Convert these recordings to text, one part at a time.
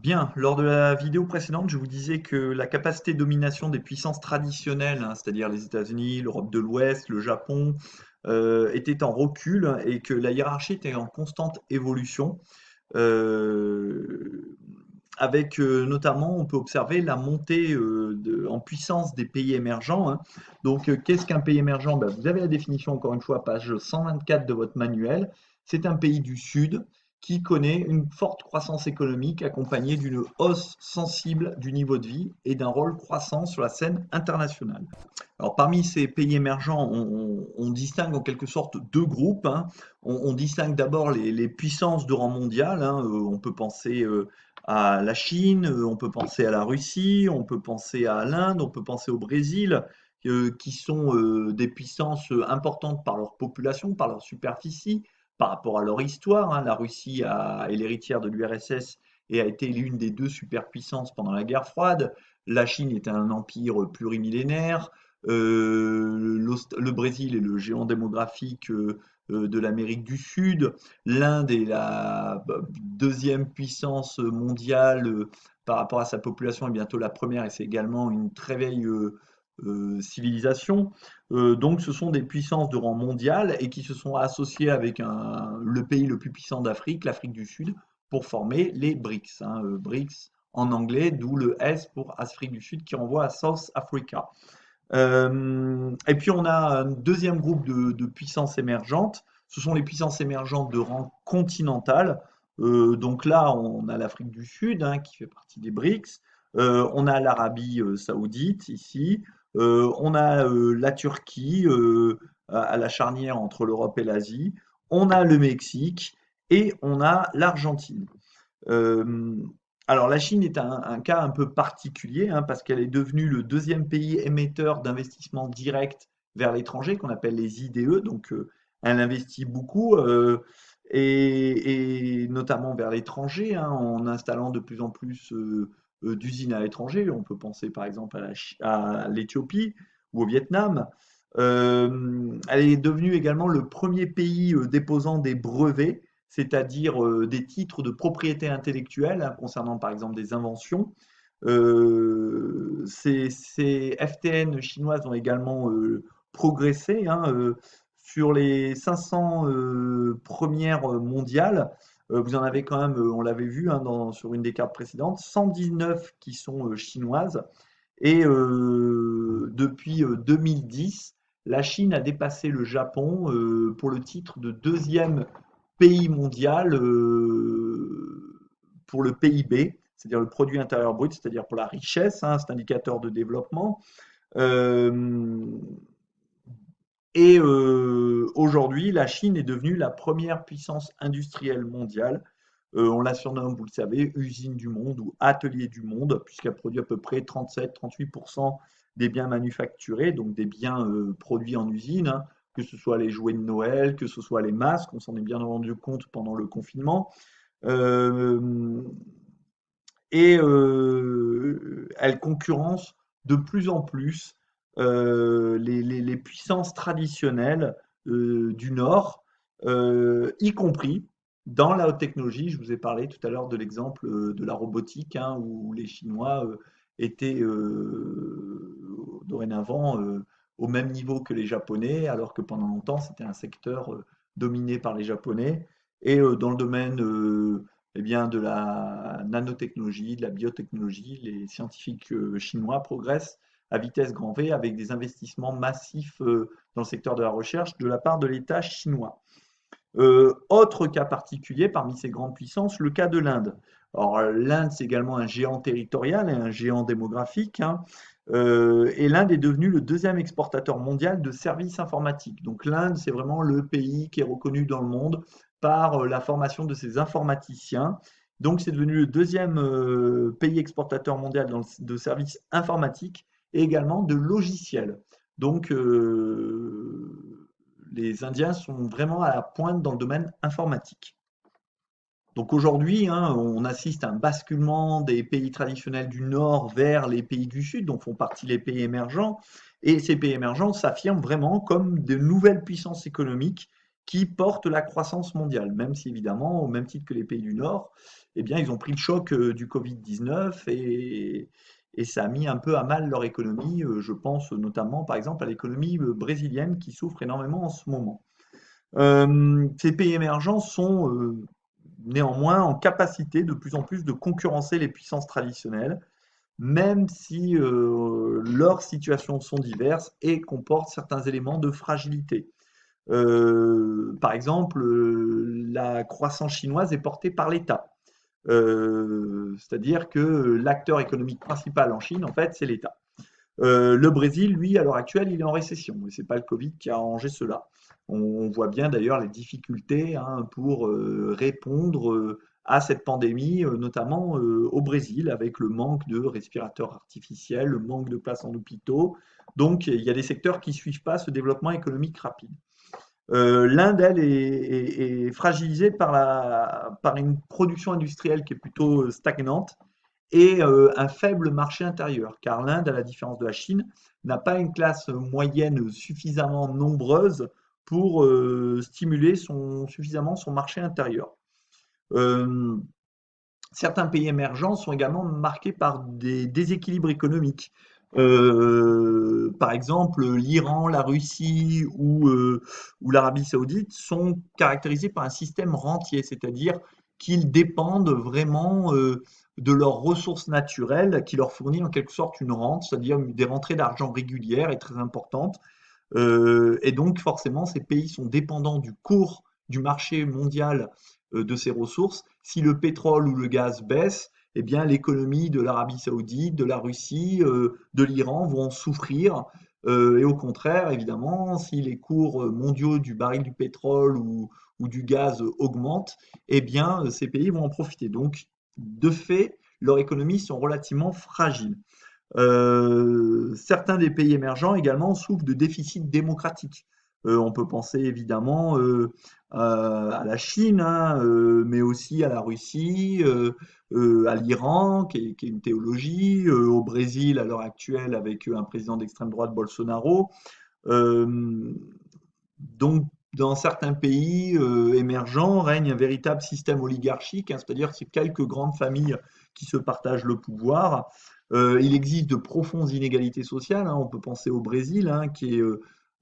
Bien, lors de la vidéo précédente, je vous disais que la capacité de domination des puissances traditionnelles, c'est-à-dire les États-Unis, l'Europe de l'Ouest, le Japon, était en recul et que la hiérarchie était en constante évolution. Euh, Avec notamment, on peut observer la montée en puissance des pays émergents, hein. Donc, qu'est-ce qu'un pays émergent? Ben, vous avez la définition, encore une fois, page 124 de votre manuel. C'est un pays du Sud qui connaît une forte croissance économique accompagnée d'une hausse sensible du niveau de vie et d'un rôle croissant sur la scène internationale. Alors, parmi ces pays émergents, on distingue en quelque sorte deux groupes, hein. On distingue d'abord les puissances de rang mondial, hein. On peut penser à la Chine, on peut penser à la Russie, on peut penser à l'Inde, on peut penser au Brésil, qui sont des puissances importantes par leur population, par leur superficie, par rapport à leur histoire, hein. La Russie est l'héritière de l'URSS et a été l'une des deux superpuissances pendant la guerre froide. La Chine est un empire plurimillénaire. Le Brésil est le géant démographique de l'Amérique du Sud. L'Inde est la deuxième puissance mondiale par rapport à sa population et bientôt la première, et c'est également une très vieille civilisation. Donc ce sont des puissances de rang mondial et qui se sont associées avec le pays le plus puissant d'Afrique, l'Afrique du Sud, pour former les BRICS, hein, BRICS en anglais, d'où le S pour Afrique du Sud qui renvoie à South Africa. Et puis on a un deuxième groupe de puissances émergentes. Ce sont les puissances émergentes de rang continental. Donc là, on a l'Afrique du Sud, hein, qui fait partie des BRICS. On a l'Arabie saoudite ici. On a la Turquie à la charnière entre l'Europe et l'Asie. On a le Mexique et on a l'Argentine. Euh, alors la Chine est un cas un peu particulier, hein, parce qu'elle est devenue le deuxième pays émetteur d'investissements directs vers l'étranger, qu'on appelle les IDE. Donc elle investit beaucoup, et notamment vers l'étranger, hein, en installant de plus en plus d'usines à l'étranger. On peut penser par exemple à l'Éthiopie ou au Vietnam. Elle est devenue également le premier pays déposant des brevets, c'est-à-dire des titres de propriété intellectuelle, hein, concernant par exemple des inventions. Ces FTN chinoises ont également progressé, hein, sur les 500 premières mondiales. Vous en avez quand même, on l'avait vu, hein, sur une des cartes précédentes, 119 qui sont chinoises. Et depuis 2010, la Chine a dépassé le Japon pour le titre de deuxième pays mondial pour le PIB, c'est-à-dire le produit intérieur brut, c'est-à-dire pour la richesse, hein, cet indicateur de développement. Euh, et aujourd'hui, la Chine est devenue la première puissance industrielle mondiale. On la surnomme, vous le savez, usine du monde ou atelier du monde, puisqu'elle produit à peu près 37-38% des biens manufacturés, donc des biens produits en usine, hein, que ce soit les jouets de Noël, que ce soit les masques, on s'en est bien rendu compte pendant le confinement. Euh, et elle concurrence de plus en plus les puissances traditionnelles du Nord, y compris dans la haute technologie. Je vous ai parlé tout à l'heure de l'exemple de la robotique, hein, où les Chinois étaient dorénavant au même niveau que les Japonais, alors que pendant longtemps c'était un secteur dominé par les Japonais. Et dans le domaine eh bien, de la nanotechnologie, de la biotechnologie, les scientifiques chinois progressent à vitesse grand V avec des investissements massifs dans le secteur de la recherche de la part de l'État chinois. Autre cas particulier parmi ces grandes puissances, le cas de l'Inde. Alors l'Inde, c'est également un géant territorial et un géant démographique, hein. Et l'Inde est devenue le deuxième exportateur mondial de services informatiques. Donc l'Inde, c'est vraiment le pays qui est reconnu dans le monde par la formation de ses informaticiens. Donc c'est devenu le deuxième pays exportateur mondial de services informatiques et également de logiciels. Donc les Indiens sont vraiment à la pointe dans le domaine informatique. Donc aujourd'hui, hein, on assiste à un basculement des pays traditionnels du Nord vers les pays du Sud, dont font partie les pays émergents. Et ces pays émergents s'affirment vraiment comme de nouvelles puissances économiques qui portent la croissance mondiale, même si évidemment, au même titre que les pays du Nord, eh bien, ils ont pris le choc du Covid-19 et ça a mis un peu à mal leur économie. Je pense notamment, par exemple, à l'économie brésilienne qui souffre énormément en ce moment. Ces pays émergents sont néanmoins en capacité de plus en plus de concurrencer les puissances traditionnelles, même si leurs situations sont diverses et comportent certains éléments de fragilité. Par exemple, la croissance chinoise est portée par l'État. C'est-à-dire que l'acteur économique principal en Chine, en fait, c'est l'État. Le Brésil, lui, à l'heure actuelle, il est en récession. Et ce n'est pas le Covid qui a arrangé cela. On voit bien d'ailleurs les difficultés pour répondre à cette pandémie, notamment au Brésil, avec le manque de respirateurs artificiels, le manque de places en hôpitaux. Donc, il y a des secteurs qui ne suivent pas ce développement économique rapide. L'Inde, elle, est fragilisée par une production industrielle qui est plutôt stagnante et un faible marché intérieur, car l'Inde, à la différence de la Chine, n'a pas une classe moyenne suffisamment nombreuse pour stimuler suffisamment son marché intérieur. Euh, Certains pays émergents sont également marqués par des déséquilibres économiques. Par exemple, l'Iran, la Russie ou l'Arabie saoudite sont caractérisés par un système rentier, c'est-à-dire qu'ils dépendent vraiment de leurs ressources naturelles qui leur fournit en quelque sorte une rente, c'est-à-dire des rentrées d'argent régulières et très importantes. Et donc forcément, ces pays sont dépendants du cours du marché mondial de ces ressources. Si le pétrole ou le gaz baisse, eh bien l'économie de l'Arabie saoudite, de la Russie, de l'Iran vont en souffrir. Et au contraire, évidemment, si les cours mondiaux du baril du pétrole ou du gaz augmentent, eh bien ces pays vont en profiter. Donc, de fait, leurs économies sont relativement fragiles. Certains des pays émergents également souffrent de déficits démocratiques. On peut penser évidemment à la Chine, mais aussi à la Russie, à l'Iran, qui est une théologie, au Brésil à l'heure actuelle avec un président d'extrême droite, Bolsonaro. Euh, donc, dans certains pays émergents règne un véritable système oligarchique, c'est-à-dire que c'est quelques grandes familles qui se partagent le pouvoir. Il existe de profondes inégalités sociales. On peut penser au Brésil, qui est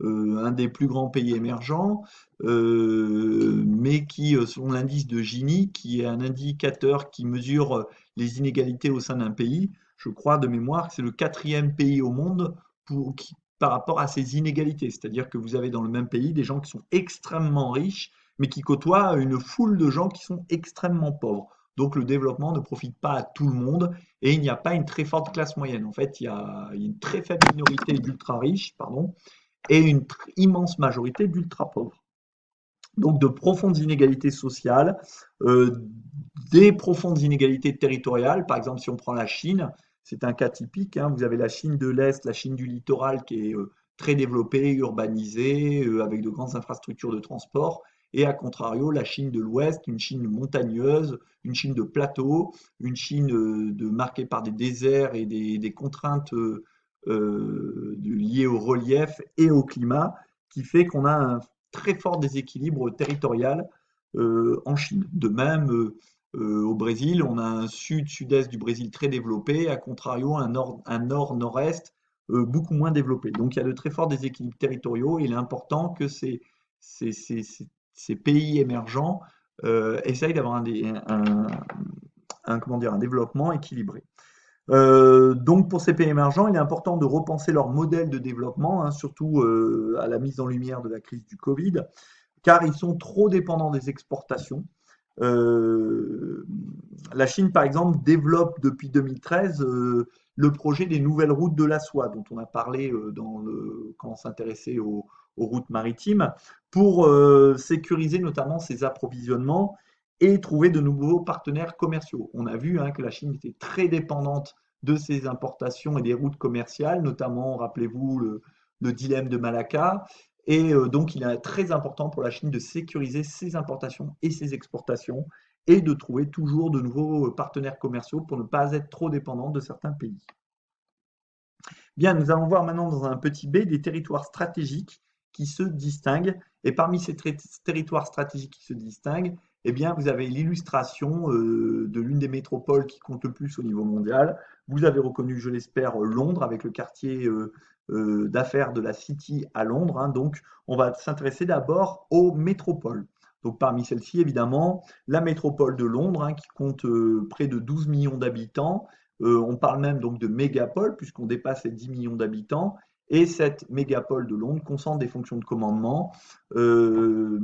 un des plus grands pays émergents, mais qui, selon l'indice de Gini, qui est un indicateur qui mesure les inégalités au sein d'un pays, je crois de mémoire que c'est le quatrième pays au monde par rapport à ces inégalités. C'est-à-dire que vous avez dans le même pays des gens qui sont extrêmement riches, mais qui côtoient une foule de gens qui sont extrêmement pauvres. Donc le développement ne profite pas à tout le monde et il n'y a pas une très forte classe moyenne. En fait, il y a une très faible minorité d'ultra riches, pardon, et une immense majorité d'ultra pauvres. Donc de profondes inégalités sociales, des profondes inégalités territoriales. Par exemple, si on prend la Chine, c'est un cas typique. Vous avez la Chine de l'Est, la Chine du littoral qui est très développée, urbanisée, avec de grandes infrastructures de transport. Et à contrario, la Chine de l'Ouest, une Chine montagneuse, une Chine de plateau, une Chine marquée par des déserts et des contraintes liées au relief et au climat, qui fait qu'on a un très fort déséquilibre territorial en Chine. De même, au Brésil, on a un sud-sud-est du Brésil très développé, à contrario, un nord-nord-est beaucoup moins développé. Donc il y a de très forts déséquilibres territoriaux et il est important que ces, ces- ces- ces pays émergents essayent d'avoir comment dire, un développement équilibré. Donc pour ces pays émergents, il est important de repenser leur modèle de développement, surtout à la mise en lumière de la crise du Covid, car ils sont trop dépendants des exportations. Euh, la Chine, par exemple, développe depuis 2013 le projet des nouvelles routes de la soie, dont on a parlé quand on s'intéressait aux routes maritimes, pour sécuriser notamment ses approvisionnements et trouver de nouveaux partenaires commerciaux. On a vu que la Chine était très dépendante de ses importations et des routes commerciales, notamment, rappelez-vous, le dilemme de Malacca. Et donc, il est très important pour la Chine de sécuriser ses importations et ses exportations et de trouver toujours de nouveaux partenaires commerciaux pour ne pas être trop dépendant de certains pays. Bien, nous allons voir maintenant dans un petit B des territoires stratégiques qui se distinguent Et parmi ces territoires stratégiques qui se distinguent, eh bien, vous avez l'illustration de l'une des métropoles qui compte le plus au niveau mondial. Vous avez reconnu, je l'espère, Londres avec le quartier d'affaires de la City à Londres, hein. Donc, on va s'intéresser d'abord aux métropoles. Donc, parmi celles-ci, évidemment, la métropole de Londres, hein, qui compte près de 12 millions d'habitants. On parle même donc de mégapole, puisqu'on dépasse les 10 millions d'habitants. Et cette mégapole de Londres concentre des fonctions de commandement euh,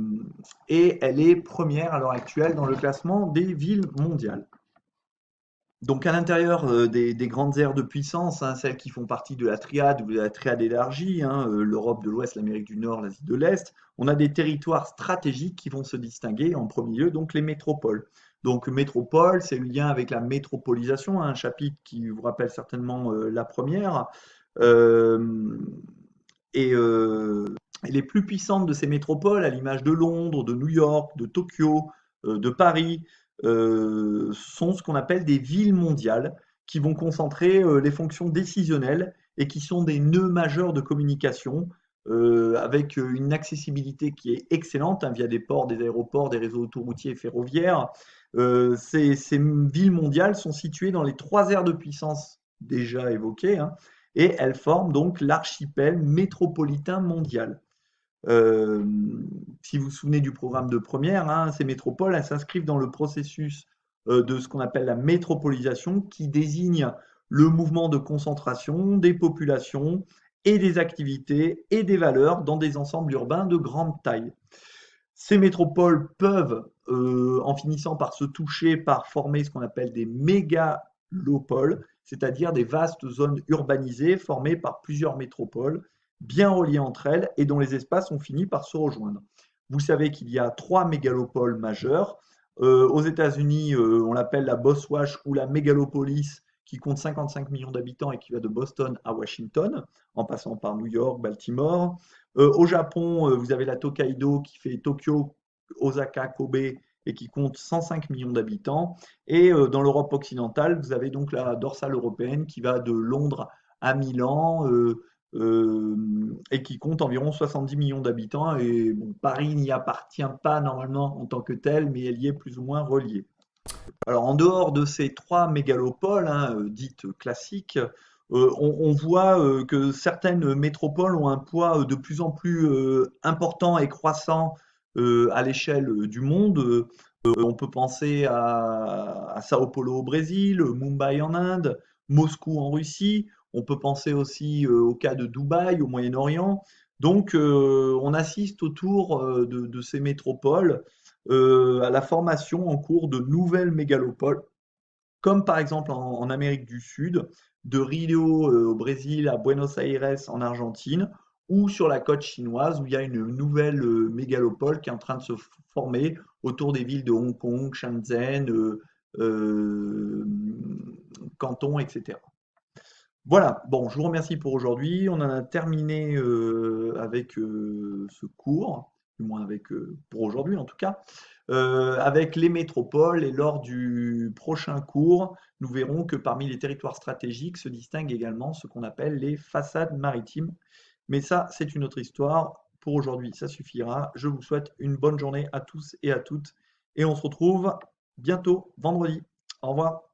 et elle est première à l'heure actuelle dans le classement des villes mondiales. Donc à l'intérieur des grandes aires de puissance, hein, celles qui font partie de la triade ou de la triade élargie, hein, l'Europe de l'Ouest, l'Amérique du Nord, l'Asie de l'Est, on a des territoires stratégiques qui vont se distinguer en premier lieu, donc les métropoles. Donc métropole, c'est le lien avec la métropolisation, hein, un chapitre qui vous rappelle certainement la première. Euh, et les plus puissantes de ces métropoles, à l'image de Londres, de New York, de Tokyo, de Paris, sont ce qu'on appelle des villes mondiales qui vont concentrer les fonctions décisionnelles et qui sont des nœuds majeurs de communication avec une accessibilité qui est excellente, hein, via des ports, des aéroports, des réseaux autoroutiers et ferroviaires. Ces villes mondiales sont situées dans les trois aires de puissance déjà évoquées, hein, et elles forment donc l'archipel métropolitain mondial. Euh, Si vous vous souvenez du programme de première, hein, ces métropoles, elles s'inscrivent dans le processus de ce qu'on appelle la métropolisation, qui désigne le mouvement de concentration des populations et des activités et des valeurs dans des ensembles urbains de grande taille. Ces métropoles peuvent, en finissant par se toucher, par former ce qu'on appelle des mégalopoles, c'est-à-dire des vastes zones urbanisées formées par plusieurs métropoles, bien reliées entre elles et dont les espaces ont fini par se rejoindre. Vous savez qu'il y a trois mégalopoles majeures. Aux États-Unis, on l'appelle la Boswash ou la mégalopolis, qui compte 55 millions d'habitants et qui va de Boston à Washington, en passant par New York, Baltimore. Au Japon, vous avez la Tokaido qui fait Tokyo, Osaka, Kobe et qui compte 105 millions d'habitants. Et dans l'Europe occidentale, vous avez donc la dorsale européenne qui va de Londres à Milan et qui compte environ 70 millions d'habitants. Et bon, Paris n'y appartient pas normalement en tant que tel, mais elle y est plus ou moins reliée. Alors, en dehors de ces trois mégalopoles, hein, dites classiques, on voit que certaines métropoles ont un poids de plus en plus important et croissant à l'échelle du monde. On peut penser à Sao Paulo au Brésil, Mumbai en Inde, Moscou en Russie. On peut penser aussi au cas de Dubaï au Moyen-Orient. Donc, on assiste autour de ces métropoles à la formation en cours de nouvelles mégalopoles, comme par exemple en Amérique du Sud, de Rio au Brésil à Buenos Aires en Argentine, ou sur la côte chinoise où il y a une nouvelle mégalopole qui est en train de se former autour des villes de Hong Kong, Shenzhen, euh, Canton, etc. Voilà, bon, je vous remercie pour aujourd'hui. On en a terminé avec ce cours, du moins avec pour aujourd'hui en tout cas, avec les métropoles. Et lors du prochain cours, nous verrons que parmi les territoires stratégiques se distinguent également ce qu'on appelle les façades maritimes. Mais ça, c'est une autre histoire. Pour aujourd'hui, ça suffira. Je vous souhaite une bonne journée à tous et à toutes. Et on se retrouve bientôt vendredi. Au revoir.